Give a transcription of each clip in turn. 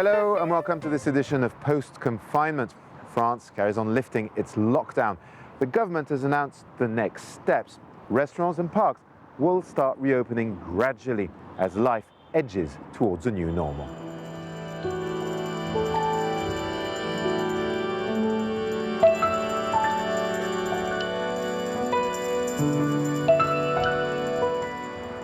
Hello and welcome to this edition of Post-Confinement. France carries on lifting its lockdown. The government has announced the next steps. Restaurants and parks will start reopening gradually as life edges towards a new normal.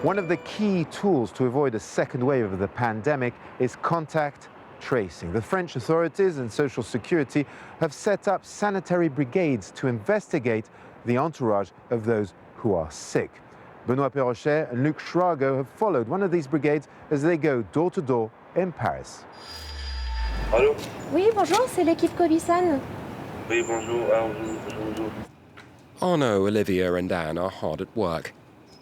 One of the key tools to avoid a second wave of the pandemic is contact tracing. The French authorities and Social Security have set up sanitary brigades to investigate the entourage of those who are sick. Benoît Perrochet and Luc Schrago have followed one of these brigades as they go door to door in Paris. Allô? Oui, bonjour, c'est l'équipe Covid-19. Oui, bonjour. Bonjour. Arnaud, Olivia and Anne are hard at work.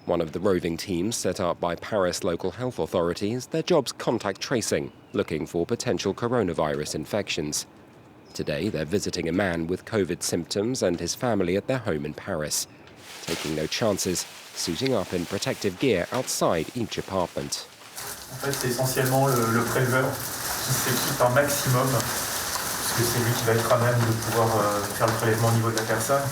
One of the roving teams set up by Paris local health authorities, their job's contact tracing, looking for potential coronavirus infections. Today, they're visiting a man with COVID symptoms and his family at their home in Paris. Taking no chances, suiting up in protective gear outside each apartment. En fait, c'est essentiellement le préleveur qui s'équipe un maximum, puisque c'est lui qui va être à même de pouvoir faire le prélèvement au niveau de la personne.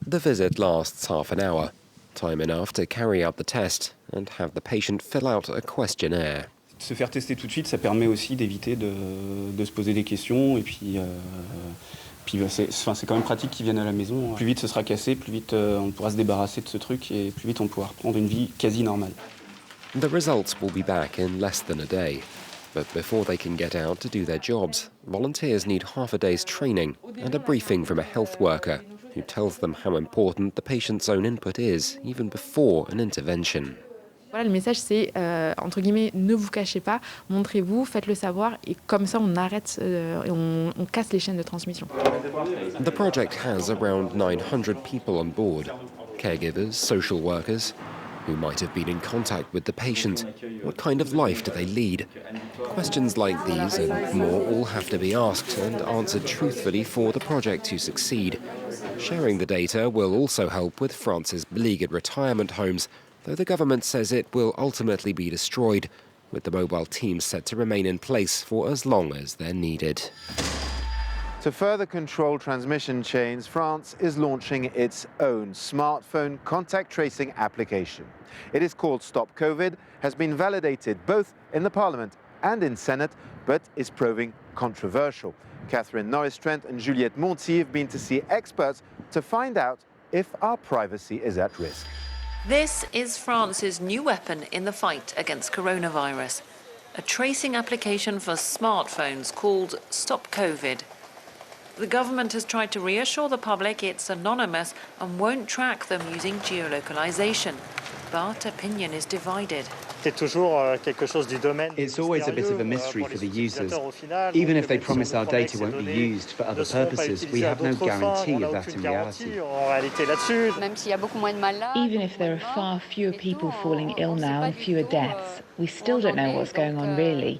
The visit lasts half an hour. Time enough to carry out the test and have the patient fill out a questionnaire. Se faire tester tout de suite, ça permet aussi d'éviter de se poser des questions et puis c'est quand même pratique qu'ils viennent à la maison. Plus vite ce sera cassé, plus vite on pourra se débarrasser de ce truc et plus vite on pourra reprendre une vie quasi normale. The results will be back in less than a day. But before they can get out to do their jobs, volunteers need half a day's training and a briefing from a health worker who tells them how important the patient's own input is, even before an intervention. Voilà, le message c'est, entre guillemets, ne vous cachez pas, montrez-vous, faites-le savoir, et comme ça on arrête, et on casse les chaînes de transmission. The project has around 900 people on board, caregivers, social workers, who might have been in contact with the patient. What kind of life do they lead? Questions like these and more all have to be asked and answered truthfully for the project to succeed. Sharing the data will also help with France's beleaguered retirement homes, though the government says it will ultimately be destroyed, with the mobile teams set to remain in place for as long as they're needed. To further control transmission chains, France is launching its own smartphone contact tracing application. It is called StopCovid, has been validated both in the Parliament and in Senate, but is proving controversial. Catherine Norris-Trent and Juliette Monti have been to see experts to find out if our privacy is at risk. This is France's new weapon in the fight against coronavirus, a tracing application for smartphones called StopCovid. The government has tried to reassure the public it's anonymous and won't track them using geolocalization. But opinion is divided. It's always a bit of a mystery for the users. Even if they promise our data won't be used for other purposes, we have no guarantee of that in reality. Even if there are far fewer people falling ill now and fewer deaths, we still don't know what's going on really.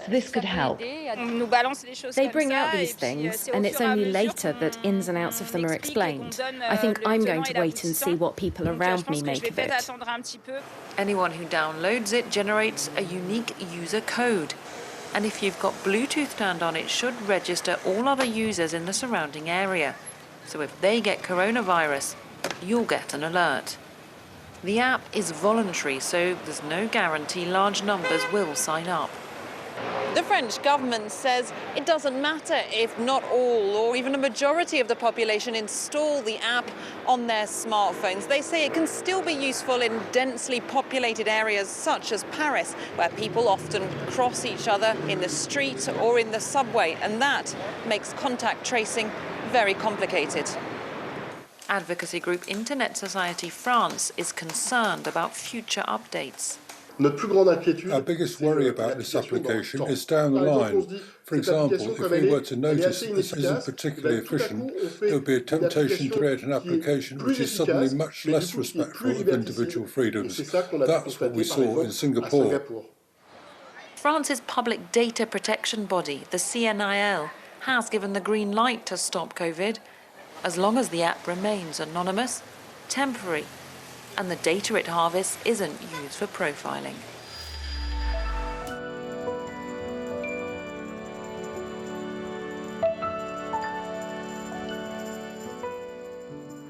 So this could help. They bring out these things, and it's only later that ins and outs of them are explained. I think I'm going to wait and see what people around me make of it. Anyone who downloads it generates a unique user code. And if you've got Bluetooth turned on, it should register all other users in the surrounding area. So if they get coronavirus, you'll get an alert. The app is voluntary, so there's no guarantee large numbers will sign up. The French government says it doesn't matter if not all or even a majority of the population install the app on their smartphones. They say it can still be useful in densely populated areas such as Paris, where people often cross each other in the street or in the subway, and that makes contact tracing very complicated. Advocacy group Internet Society France is concerned about future updates. Our biggest worry about this application is down the line. For example, if we were to notice that this isn't particularly efficient, there would be a temptation to create an application which is suddenly much less respectful of individual freedoms. That's what we saw in Singapore. France's public data protection body, the CNIL, has given the green light to StopCovid, as long as the app remains anonymous, temporary, and the data it harvests isn't used for profiling.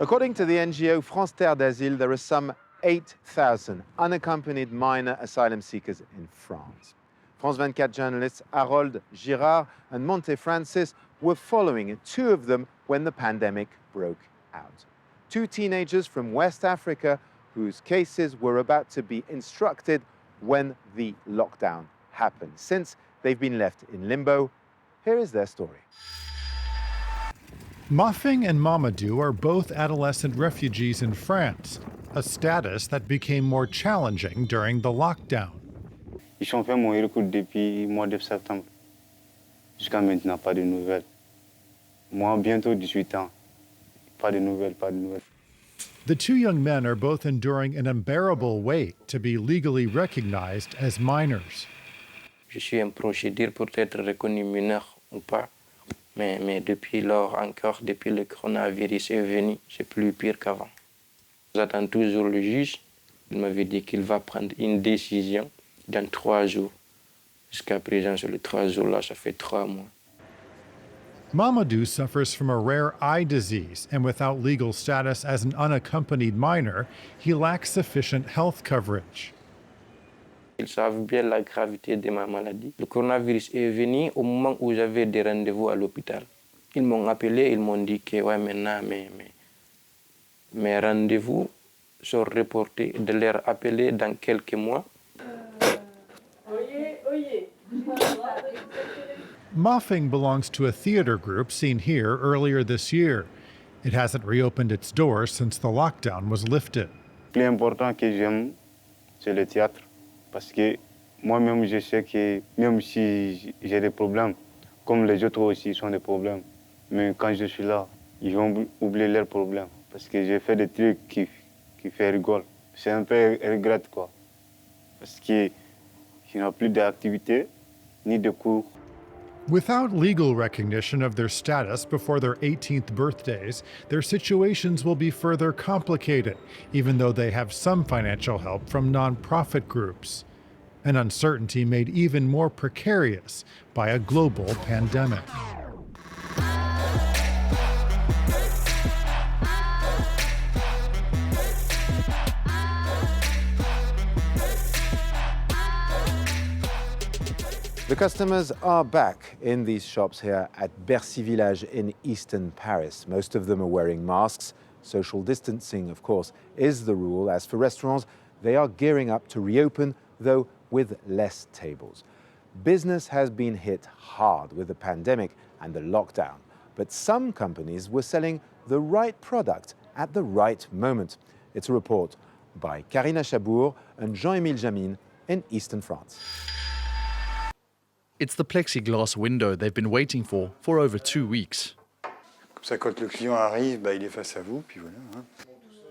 According to the NGO France Terre d'Asile, there are some 8,000 unaccompanied minor asylum seekers in France. France 24 journalists Harold Girard and Monte Francis were following two of them when the pandemic broke out. Two teenagers from West Africa whose cases were about to be instructed when the lockdown happened. Since they've been left in limbo, here is their story. Mafing and Mamadou are both adolescent refugees in France, a status that became more challenging during the lockdown. Ils ont fait mon recours depuis le mois de septembre. Jusqu'à maintenant, pas de nouvelles. Moi, bientôt 18 ans. Pas de nouvelles, pas de nouvelles. The two young men are both enduring an unbearable wait to be legally recognized as minors. Je suis en procédure pour être reconnu mineur ou pas. Mais depuis lors encore, depuis le coronavirus est venu, c'est plus pire qu'avant. J'attends toujours le juge. Il m'avait dit qu'il va prendre une décision dans 3 jours. Jusqu'à présent, sur les 3 jours-là, ça fait 3 mois. Mamadou suffers from a rare eye disease, and without legal status as an unaccompanied minor, he lacks sufficient health coverage. Ils savent bien la gravité de ma maladie. Le coronavirus est venu au moment où j'avais des rendez-vous à l'hôpital. Ils m'ont appelé, ils m'ont dit que ouais, maintenant mes rendez-vous sont reportés, de les appeler dans quelques mois. Mafing belongs to a theater group seen here earlier this year. It hasn't reopened its doors since the lockdown was lifted. Le plus important que j'aime, c'est le théâtre. Parce que moi-même, je sais que même si j'ai des problèmes, comme les autres aussi sont des problèmes, mais quand je suis là, ils vont oublier leurs problèmes. Parce que j'ai fait des trucs qui font rigoler. C'est un peu regret, quoi. Parce qu'il n'y a plus d'activité, ni de cours. Without legal recognition of their status before their 18th birthdays, their situations will be further complicated, even though they have some financial help from nonprofit groups. An uncertainty made even more precarious by a global pandemic. The customers are back in these shops here at Bercy Village in eastern Paris. Most of them are wearing masks. Social distancing, of course, is the rule. As for restaurants, they are gearing up to reopen, though with less tables. Business has been hit hard with the pandemic and the lockdown, but some companies were selling the right product at the right moment. It's a report by Karina Chabour and Jean-Émile Jamine in eastern France. It's the plexiglass window they've been waiting for over 2 weeks. Comme ça, quand le client arrive, il est face à vous, puis voilà.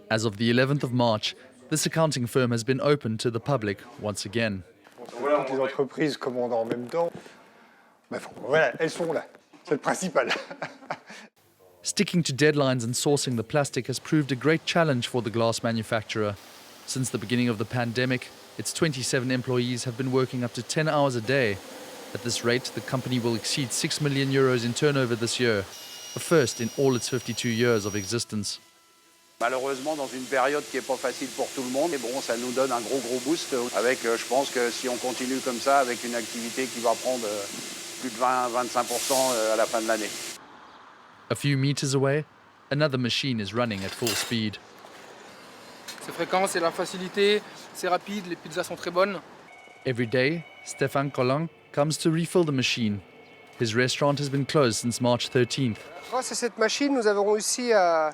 As of the 11th of March, this accounting firm has been opened to the public once again. Toutes les entreprises commandent en même temps. Voilà, elles sont là. C'est le principal. Sticking to deadlines and sourcing the plastic has proved a great challenge for the glass manufacturer. Since the beginning of the pandemic, its 27 employees have been working up to 10 hours a day. At this rate, the company will exceed 6 million euros in turnover this year, a first in all its 52 years of existence. Malheureusement, dans une période qui n'est pas facile pour tout le monde, et bon, ça nous donne un gros boost avec, je pense que si on continue comme ça, avec une activité qui va prendre plus de 20-25% à la fin de l'année. A few meters away, another machine is running at full speed. C'est fréquent, c'est la facilité, c'est rapide, les pizzas sont très bonnes. Every day, Stéphane Collin comes to refill the machine. His restaurant has been closed since March 13th. Grâce à cette machine, nous avons réussi à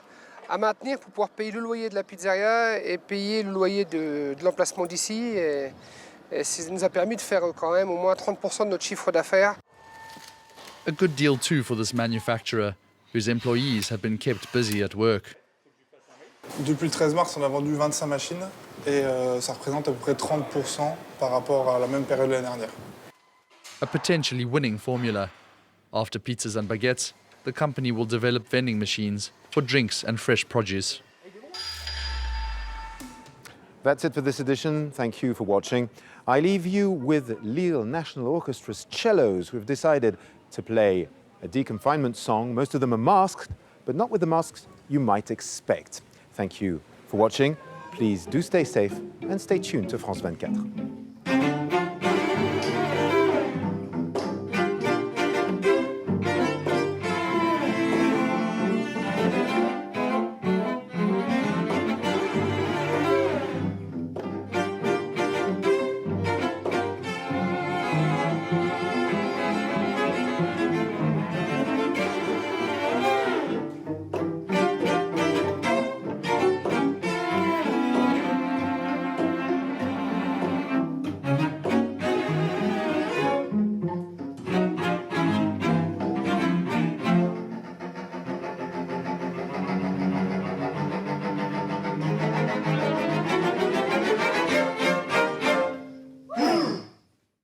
maintenir pour pouvoir payer le loyer de la pizzeria et payer le loyer de l'emplacement d'ici. Et ça nous a permis de faire quand même au moins 30% de notre chiffre d'affaires. A good deal too for this manufacturer, whose employees have been kept busy at work. Depuis le 13 mars, on a vendu 25 machines et ça représente à peu près 30% par rapport à la même période de l'année dernière. A potentially winning formula. After pizzas and baguettes, the company will develop vending machines for drinks and fresh produce. That's it for this edition. Thank you for watching. I leave you with Lille National Orchestra's cellos, who have decided to play a deconfinement song. Most of them are masked, but not with the masks you might expect. Thank you for watching. Please do stay safe and stay tuned to France 24.